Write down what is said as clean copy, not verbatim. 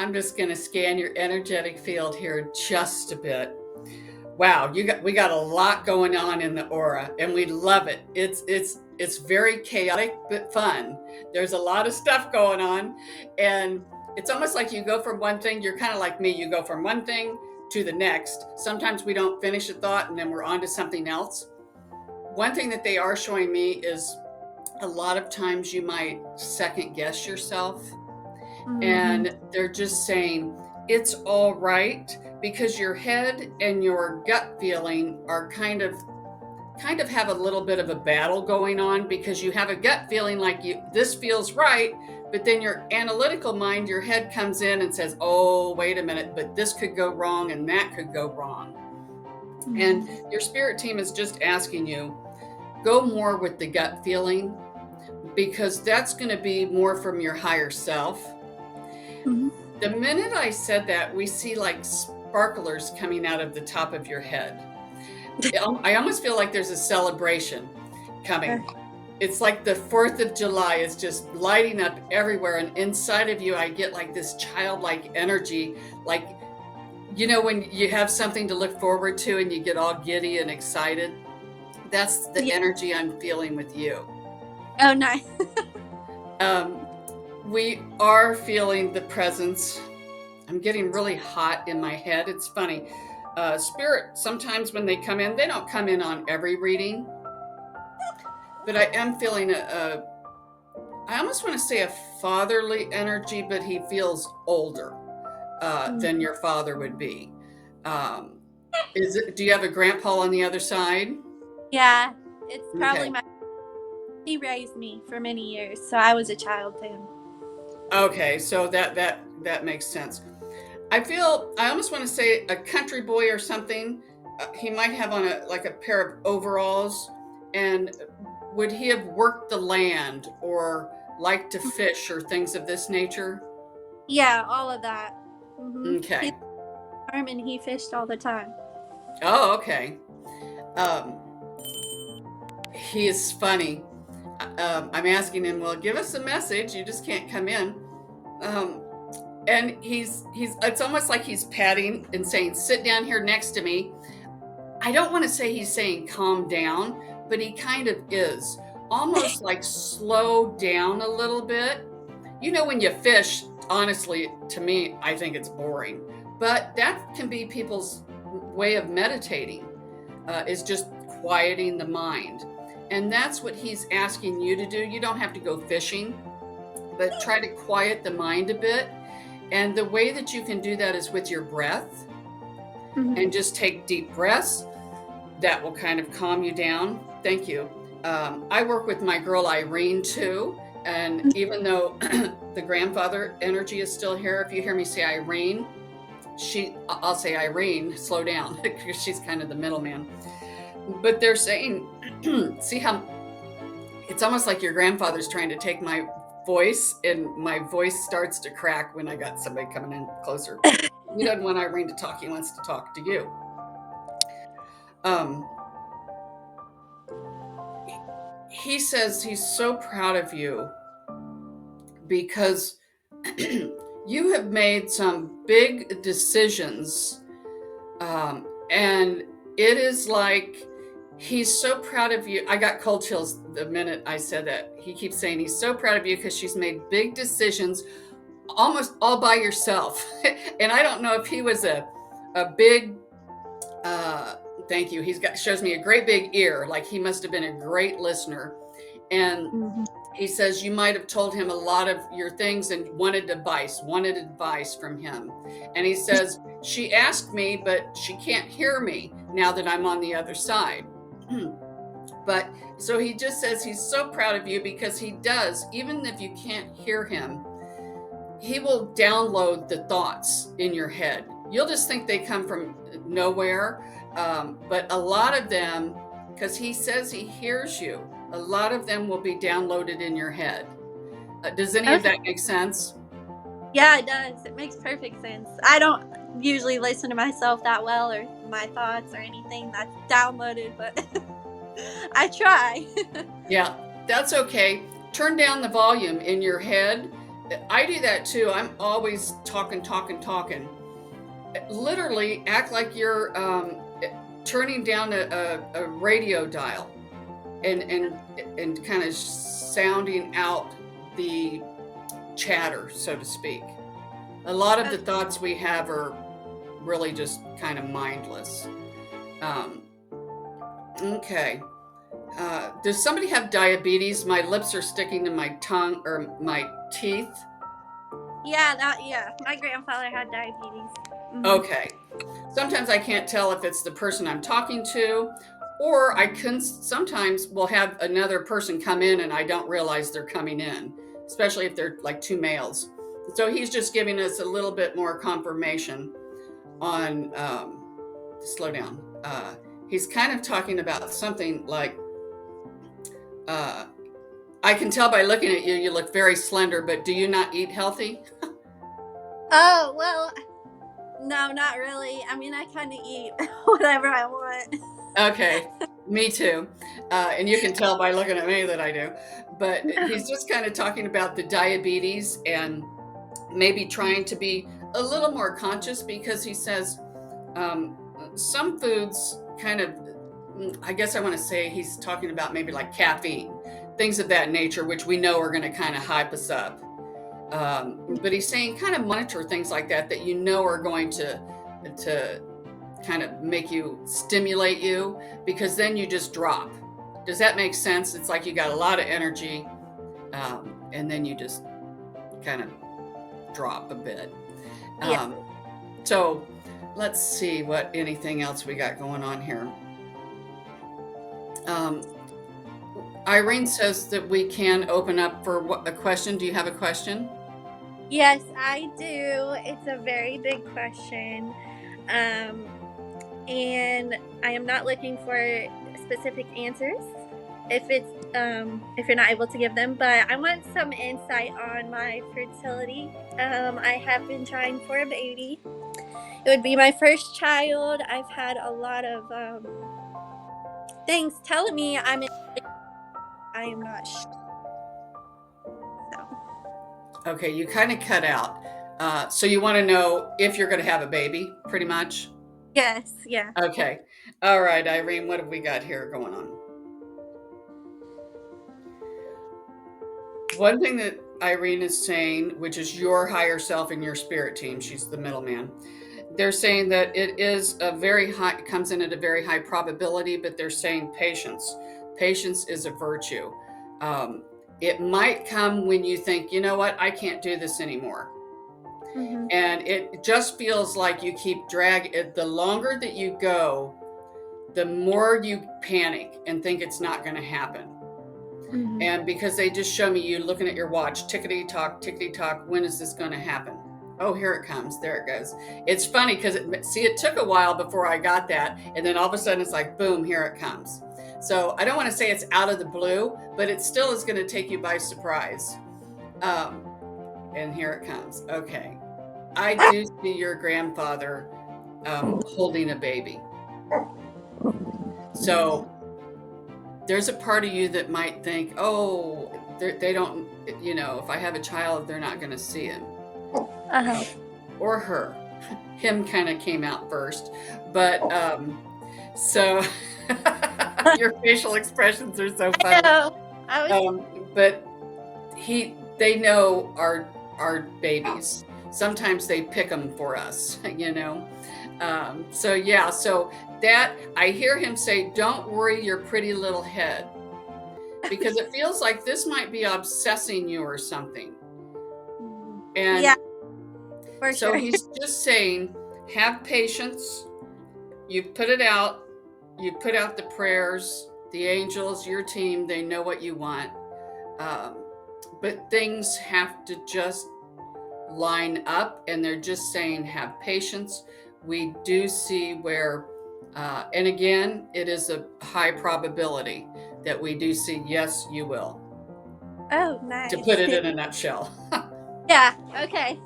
I'm just going to scan your energetic field here just a bit. Wow, we got a lot going on in the aura, and we love it. It's very chaotic but fun. There's a lot of stuff going on, and it's almost like you go from one thing. You're kind of like me. You go from one thing to the next. Sometimes we don't finish a thought, and then we're on to something else. One thing that they are showing me is a lot of times you might second guess yourself, and they're just saying it's all right because your head and your gut feeling are kind of have a little bit of a battle going on, because you have a gut feeling like this feels right, but then your analytical mind, your head comes in and says, oh, wait a minute, but this could go wrong and that could go wrong. And your spirit team is just asking you, go more with the gut feeling, because that's going to be more from your higher self. The minute I said that, we see like sparklers coming out of the top of your head. I almost feel like there's a celebration coming. It's like the 4th of July is just lighting up everywhere. And inside of you, I get like this childlike energy. Like, you know, when you have something to look forward to and you get all giddy and excited, that's the energy I'm feeling with you. Oh, nice. We are feeling the presence. I'm getting really hot in my head. It's funny. Spirit, sometimes when they come in, they don't come in on every reading, but I am feeling I almost want to say a fatherly energy, but he feels older than your father would be. Do you have a grandpa on the other side? Yeah, it's probably he raised me for many years, so I was a child to him. Okay, so that makes sense. I almost want to say a country boy or something. He might have on a pair of overalls, and would he have worked the land or liked to fish or things of this nature? Yeah, all of that. Okay. And he fished all the time. Oh, okay. He is funny. I'm asking him, well, give us a message. You just can't come in. And it's almost like he's patting and saying, sit down here next to me. I don't want to say he's saying calm down, but he kind of is. Almost like slow down a little bit. You know, when you fish, honestly, to me, I think it's boring. But that can be people's way of meditating, is just quieting the mind. And that's what he's asking you to do. You don't have to go fishing, but try to quiet the mind a bit. And the way that you can do that is with your breath, and just take deep breaths. That will kind of calm you down. Thank you. I work with my girl Irene too. And even though the grandfather energy is still here, if you hear me say Irene, I'll say Irene, slow down, because she's kind of the middleman. But they're saying, see how it's almost like your grandfather's trying to take my voice, and my voice starts to crack when I got somebody coming in closer. He doesn't want Irene to talk. He wants to talk to you. He says he's so proud of you because you have made some big decisions, and it is like he's so proud of you. I got cold chills the minute I said that. He keeps saying he's so proud of you because she's made big decisions almost all by yourself. And I don't know if he was a big, thank you. Shows me a great big ear. Like he must have been a great listener. And he says you might have told him a lot of your things and wanted advice from him. And he says, she asked me, but she can't hear me now that I'm on the other side. But so he just says he's so proud of you because he does, even if you can't hear him, he will download the thoughts in your head. You'll just think they come from nowhere. But a lot of them, because he says he hears you, a lot of them will be downloaded in your head. Does any of that make sense? Yeah, it does. It makes perfect sense. I don't usually listen to myself that well, or my thoughts or anything that's downloaded, but I try. Yeah, that's okay. Turn down the volume in your head I do that too. I'm always talking, literally act like you're turning down a radio dial and kind of sounding out the chatter, so to speak. A lot of the thoughts we have are really just kind of mindless. Um, okay. Does somebody have diabetes? My lips are sticking to my tongue or my teeth. Yeah, my grandfather had diabetes. Okay. Sometimes I can't tell if it's the person I'm talking to, or I can sometimes will have another person come in and I don't realize they're coming in, especially if they're like two males. So he's just giving us a little bit more confirmation on, slow down. He's kind of talking about something like, I can tell by looking at you, you look very slender, but do you not eat healthy? Oh, well, no, not really. I mean, I kind of eat whatever I want. Okay, me too. And you can tell by looking at me that I do. But he's just kind of talking about the diabetes and maybe trying to be a little more conscious because he says um, some foods kind of, I guess I want to say he's talking about maybe like caffeine, things of that nature, which we know are going to kind of hype us up. But he's saying kind of monitor things like that that you know are going to kind of make you stimulate you, because then you just drop. Does that make sense? It's like you got a lot of energy, and then you just kind of drop a bit. Yeah. So let's see what anything else we got going on here. Irene says that we can open up for a question. Do you have a question? Yes, I do. It's a very big question. And I am not looking for specific answers if you're not able to give them, but I want some insight on my fertility. I have been trying for a baby. It would be my first child. I've had a lot of things telling me I am not sure. So. Okay, you kind of cut out. So you want to know if you're going to have a baby, pretty much? Yes, yeah. Okay. All right, Irene, what have we got here going on? One thing that Irene is saying, which is your higher self and your spirit team, she's the middleman. They're saying that it is a very high, comes in at a very high probability, but they're saying patience. Patience is a virtue. It might come when you think, you know what, I can't do this anymore. Mm-hmm. And it just feels like you keep dragging. The longer that you go, the more you panic and think it's not going to happen. Mm-hmm. And because they just show me you looking at your watch, tickety tock, when is this going to happen? Oh, here it comes. There it goes. It's funny because it took a while before I got that. And then all of a sudden it's like, boom, here it comes. So I don't want to say it's out of the blue, but it still is going to take you by surprise. And here it comes. Okay. I do see your grandfather holding a baby. So there's a part of you that might think, oh, they don't, if I have a child, they're not going to see him. Uh-huh. Or her. Him kind of came out first. But so your facial expressions are so funny. But they know our babies. Sometimes they pick them for us, So that I hear him say, don't worry your pretty little head, because it feels like this might be obsessing you or something. And yeah, for so sure. he's just saying, have patience. You've put it out. You put out the prayers, the angels, your team, they know what you want. But things have to just line up, and they're just saying, have patience. We do see where, and again, it is a high probability that we do see, yes, you will. Oh, nice. To put it in a nutshell. Yeah, okay.